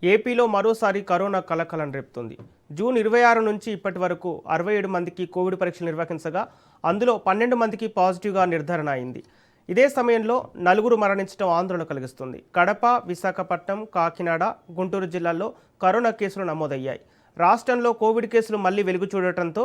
ఏపీలో మరోసారి కరోనా కలకలం రేపుతుంది. జూన్ 26 నుంచి ఇప్పటి వరకు 67 మందికి కోవిడ్ పరీక్షలు నిర్వహించగా అందులో 12 మందికి పాజిటివ్గా నిర్ధారణ అయింది. ఇదే సమయంలో నలుగురు మరణించడం ఆందోళన కలిగిస్తుంది. కడప, విశాఖపట్నం, కాకినాడ, గుంటూరు జిల్లాల్లో కరోనా కేసులు నమోదయ్యాయి. రాష్ట్రంలో కోవిడ్ కేసులు మళ్లీ వెలుగు చూడటంతో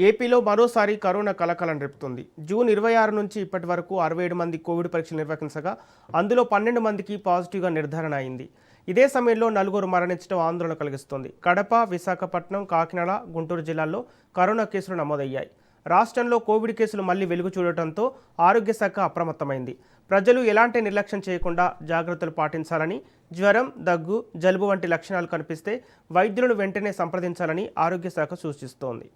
ఏపీలో మరోసారి కరోనా కలకలం రేపుతుంది. జూన్ 26 నుంచి ఇప్పటి వరకు 67 మంది కోవిడ్ పరీక్షలు నిర్వహించగా అందులో 12 మందికి పాజిటివ్గా నిర్ధారణ అయింది. ఇదే సమయంలో నలుగురు మరణించడం ఆందోళన కలిగిస్తోంది. కడప, విశాఖపట్నం, కాకినాడ, గుంటూరు జిల్లాల్లో కరోనా కేసులు నమోదయ్యాయి. రాష్ట్రంలో కోవిడ్ కేసులు మళ్లీ వెలుగు చూడటంతో ఆరోగ్య శాఖ అప్రమత్తమైంది. ప్రజలు ఎలాంటి నిర్లక్ష్యం చేయకుండా జాగ్రత్తలు పాటించాలని, జ్వరం, దగ్గు, జలుబు వంటి లక్షణాలు కనిపిస్తే వైద్యులను వెంటనే సంప్రదించాలని ఆరోగ్య శాఖ సూచిస్తోంది.